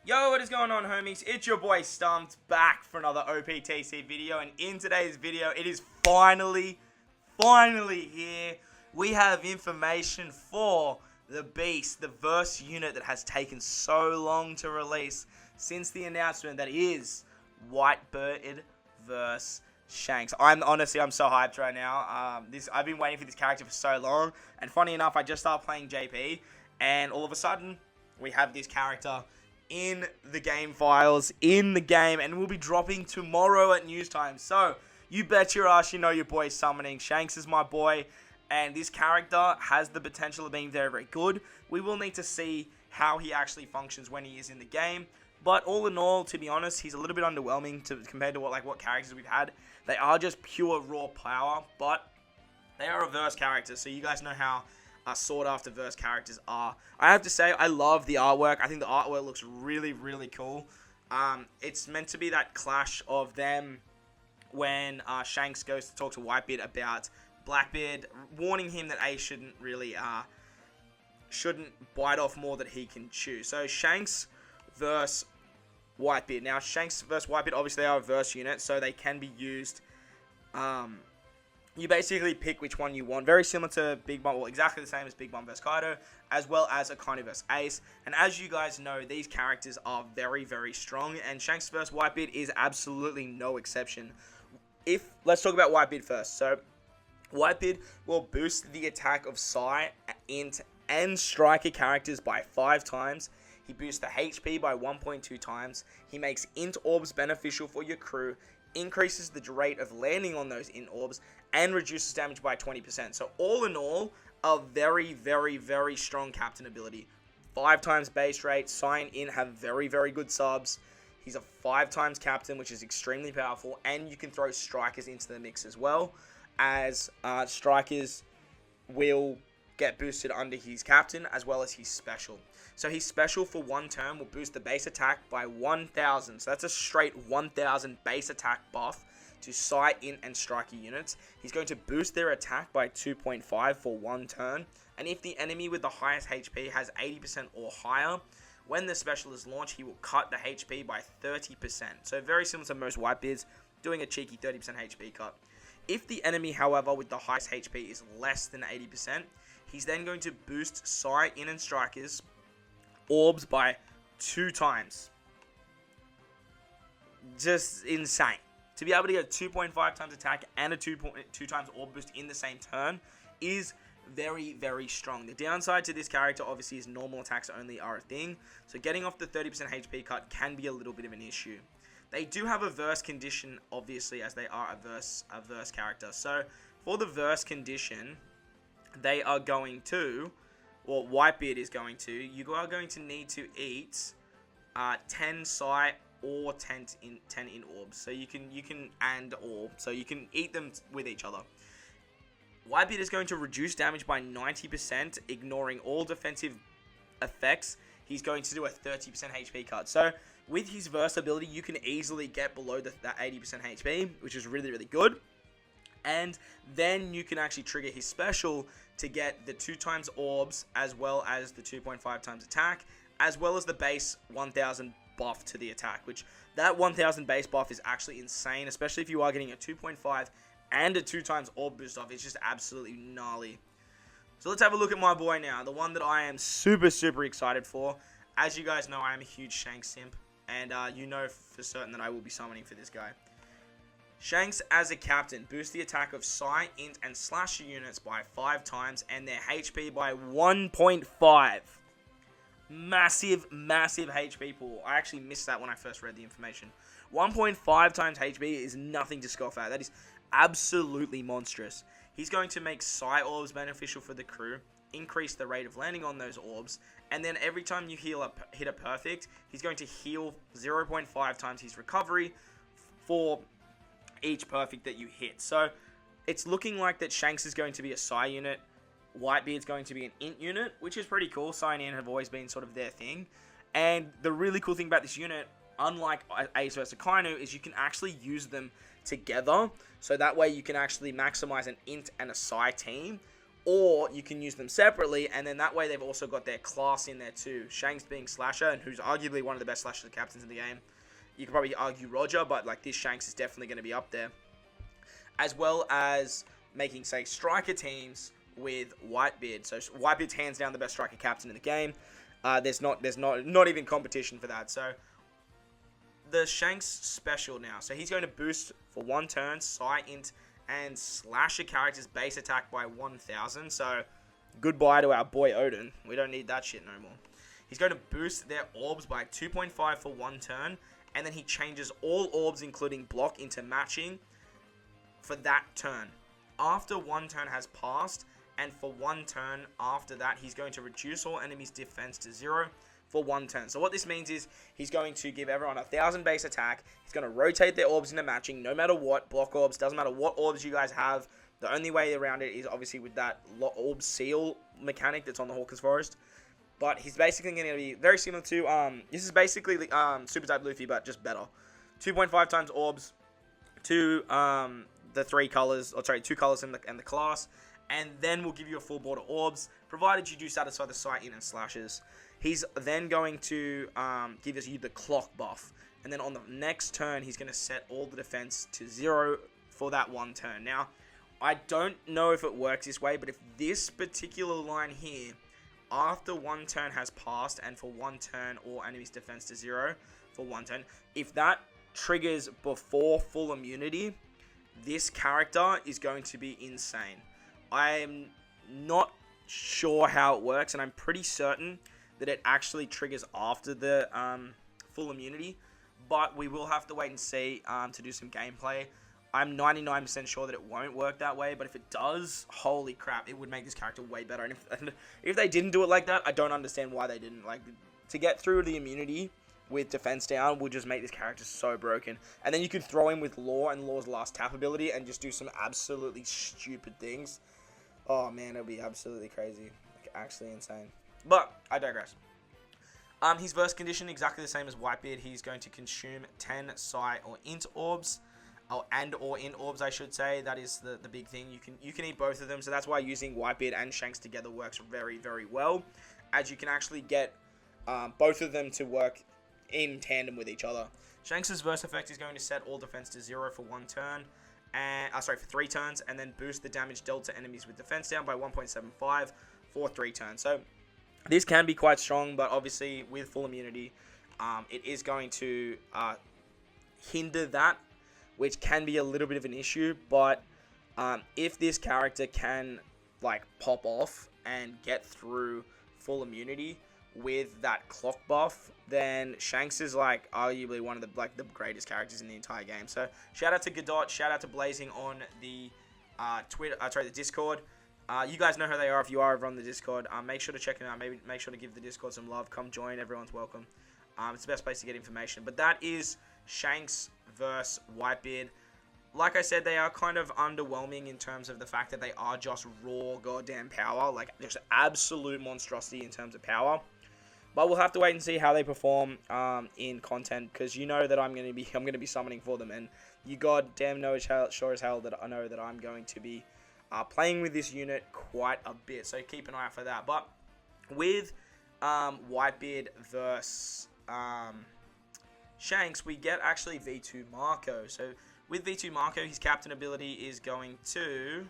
Yo, what is going on, homies? It's your boy Stumped back for another Optc video, and in today's video, it is finally here. We have information for the Beast, the verse unit that has taken so long to release since the announcement that is WhiteBeard versus Shanks. I'm so hyped right now. I've been waiting for this character for so long, and funny enough, I just started playing JP, and all of a sudden, we have this character in the game files, in the game, and will be dropping tomorrow at news time. So, you bet your ass you know your boy's summoning. Shanks is my boy, and this character has the potential of being very, very good. We will need to see how he actually functions when he is in the game. But all in all, to be honest, he's a little bit underwhelming compared to what characters we've had. They are just pure raw power, but they are a verse character, so you guys know how sought after verse characters are. I have to say, I love the artwork. I think the artwork looks really, really cool. It's meant to be that clash of them when Shanks goes to talk to WhiteBeard about Blackbeard, warning him that A shouldn't bite off more than he can chew. So Shanks versus WhiteBeard. Now Shanks versus WhiteBeard, obviously they are a verse unit, so they can be used. You basically pick which one you want. Very similar to Big Mom, well, exactly the same as Big Mom vs. Godot, as well as Akane vs. Ace. And as you guys know, these characters are very, very strong, and Shanks vs. WhiteBeard is absolutely no exception. Let's talk about WhiteBeard first. So, WhiteBeard will boost the attack of Psy, Int, and Striker characters by 5 times. He boosts the HP by 1.2 times. He makes Int Orbs beneficial for your crew, increases the rate of landing on those Int Orbs, and reduces damage by 20%. So all in all, a very, very, very strong captain ability. 5 times base rate. Sign in have very, very good subs. He's a 5 times captain, which is extremely powerful, and you can throw strikers into the mix as well, as strikers will get boosted under his captain as well as his special. So his special for 1 turn will boost the base attack by 1000. So that's a straight 1000 base attack buff to Psy, Int, and Striker units. He's going to boost their attack by 2.5 for 1 turn. And if the enemy with the highest HP has 80% or higher, when the special is launched, he will cut the HP by 30%. So very similar to most WhiteBeards, doing a cheeky 30% HP cut. If the enemy, however, with the highest HP is less than 80%, he's then going to boost Psy, Int, and Strikers orbs by 2 times. Just insane. To be able to get a 2.5 times attack and a 2 times orb boost in the same turn is very, very strong. The downside to this character obviously is normal attacks only are a thing, so getting off the 30% HP cut can be a little bit of an issue. They do have a verse condition, obviously, as they are a verse character. So for the verse condition, they are going to, well, WhiteBeard is going to, you are going to need to eat 10 Psy or 10 in orbs. So you can and orb, so you can eat them with each other. WhiteBeard is going to reduce damage by 90%, ignoring all defensive effects. He's going to do a 30% HP cut. So with his verse ability, you can easily get below that 80% HP, which is really, really good. And then you can actually trigger his special to get the 2 times orbs, as well as the 2.5 times attack, as well as the base 1000 buff to the attack, which that 1000 base buff is actually insane, especially if you are getting a 2.5 and a 2 times orb boost off. It's just absolutely gnarly. So let's have a look at my boy now, the one that I am super, super excited for. As you guys know, I am a huge Shanks simp, and you know for certain that I will be summoning for this guy. Shanks as a captain boosts the attack of Psy, Int, and Slasher units by 5 times and their HP by 1.5. Massive, massive HP pool. I actually missed that when I first read the information. 1.5 times HP is nothing to scoff at. That is absolutely monstrous. He's going to make Psy orbs beneficial for the crew, increase the rate of landing on those orbs, and then every time you hit a perfect, he's going to heal 0.5 times his recovery for each perfect that you hit. So it's looking like that Shanks is going to be a Psy unit, WhiteBeard's going to be an Int unit, which is pretty cool. Psy and Int have always been sort of their thing. And the really cool thing about this unit, unlike Ace vs. Akainu, is you can actually use them together. So that way you can actually maximize an Int and a Psy team or you can use them separately, and then that way they've also got their class in there too. Shanks being Slasher, and who's arguably one of the best Slasher captains in the game. You could probably argue Roger, but like this Shanks is definitely going to be up there. As well as making, say, striker teams with WhiteBeard. So WhiteBeard's hands down the best striker captain in the game. There's not even competition for that. So the Shanks special now. So he's going to boost for 1 turn, Psi, Int, and slash a character's base attack by 1,000. So goodbye to our boy Odin. We don't need that shit no more. He's going to boost their orbs by 2.5 for 1 turn, and then he changes all orbs, including block, into matching for that turn. After 1 turn has passed, and for 1 turn after that, he's going to reduce all enemies' defense to 0 for 1 turn. So what this means is he's going to give everyone 1,000 base attack. He's going to rotate their orbs into matching, no matter what. Block orbs, doesn't matter what orbs you guys have. The only way around it is obviously with that orb seal mechanic that's on the Hawkins Forest. But he's basically going to be very similar to, this is basically Super Type Luffy, but just better. 2.5 times orbs to the 3 colors, or sorry, 2 colors in the class. And then we'll give you a full board of orbs, provided you do satisfy the Sight In and Slashes. He's then going to give you the clock buff. And then on the next turn, he's going to set all the defense to 0 for that 1 turn. Now, I don't know if it works this way, but if this particular line here, after 1 turn has passed, and for 1 turn, all enemies' defense to 0 for 1 turn, if that triggers before full immunity, this character is going to be insane. I'm not sure how it works, and I'm pretty certain that it actually triggers after the full immunity, but we will have to wait and see to do some gameplay. I'm 99% sure that it won't work that way, but if it does, holy crap, it would make this character way better. And if they didn't do it like that, I don't understand why they didn't. Like, to get through the immunity with defense down will just make this character so broken. And then you could throw him with Law and Law's last tap ability and just do some absolutely stupid things. Oh man, it'll be absolutely crazy. Like, actually insane. But I digress. His verse condition exactly the same as WhiteBeard. He's going to consume 10 Psi or Int orbs, or Int orbs, I should say. That is the big thing. You can eat both of them, so that's why using WhiteBeard and Shanks together works very, very well, as you can actually get both of them to work in tandem with each other. Shanks' verse effect is going to set all defense to 0 for 1 turn, and for 3 turns, and then boost the damage dealt to enemies with defense down by 1.75 for 3 turns. So this can be quite strong, but obviously with full immunity, it is going to hinder that, which can be a little bit of an issue. But if this character can like pop off and get through full immunity with that clock buff, then Shanks is like arguably one of the greatest characters in the entire game. So shout out to Godot, shout out to Blazing on the the Discord. You guys know who they are if you are over on the Discord. Make sure to check them out. Maybe make sure to give the Discord some love. Come join. Everyone's welcome. It's the best place to get information. But that is Shanks versus WhiteBeard. Like I said, they are kind of underwhelming in terms of the fact that they are just raw goddamn power. Like, just absolute monstrosity in terms of power. But we'll have to wait and see how they perform in content, because you know that I'm gonna be summoning for them, and you goddamn know sure as hell that I know that I'm going to be playing with this unit quite a bit. So keep an eye out for that. But with WhiteBeard versus Shanks, we get actually V2 Marco. So with V2 Marco, his captain ability is going to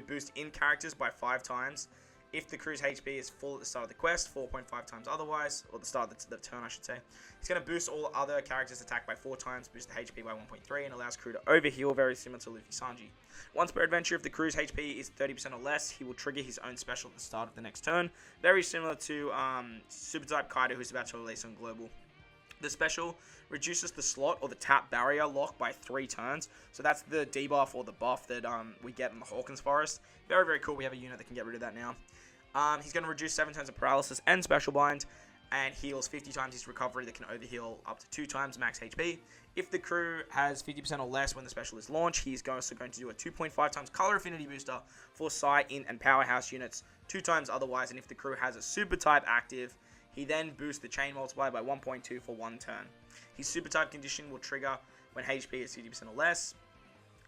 boost in characters by 5 times. If the crew's HP is full at the start of the quest, 4.5 times otherwise, or the start of the turn, I should say. It's going to boost all other characters' attack by 4 times, boost the HP by 1.3, and allows crew to overheal, very similar to Luffy Sanji. Once per adventure, if the crew's HP is 30% or less, he will trigger his own special at the start of the next turn, very similar to Super Type Kaido, who's about to release on Global. The special reduces the slot or the tap barrier lock by 3 turns. So that's the debuff or the buff that we get in the Hawkins Forest. Very, very cool. We have a unit that can get rid of that now. He's going to reduce 7 turns of paralysis and special bind, and heals 50 times his recovery that can overheal up to 2 times max HP. If the crew has 50% or less when the special is launched, he's also going to do a 2.5 times color affinity booster for Psi, Int, and Powerhouse units, 2 times otherwise. And if the crew has a super type active, he then boosts the chain multiplier by 1.2 for 1 turn. His super type condition will trigger when HP is 50% or less.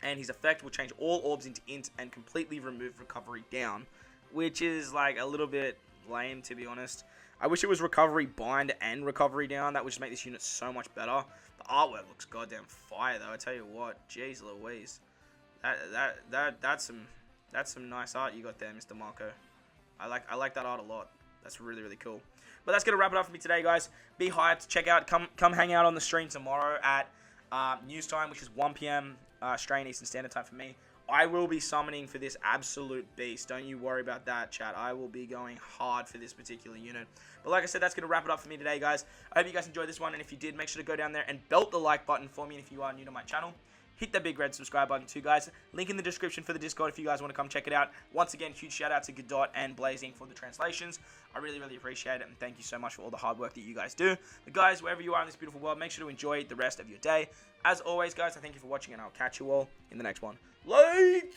And his effect will change all orbs into int and completely remove recovery down, which is like a little bit lame, to be honest. I wish it was recovery bind and recovery down. That would just make this unit so much better. The artwork looks goddamn fire, though. I tell you what, jeez Louise, that's some nice art you got there, Mr. Marco. I like that art a lot. That's really, really cool. But that's gonna wrap it up for me today, guys. Be hyped. Check out, come hang out on the stream tomorrow at news time, which is 1 p.m. Australian Eastern Standard Time for me. I will be summoning for this absolute beast. Don't you worry about that, chat. I will be going hard for this particular unit. But like I said, that's going to wrap it up for me today, guys. I hope you guys enjoyed this one. And if you did, make sure to go down there and belt the like button for me. And if you are new to my channel, hit that big red subscribe button too, guys. Link in the description for the Discord if you guys want to come check it out. Once again, huge shout out to Godot and Blazing for the translations. I really, really appreciate it. And thank you so much for all the hard work that you guys do. But guys, wherever you are in this beautiful world, make sure to enjoy the rest of your day. As always, guys, I thank you for watching, and I'll catch you all in the next one. Late!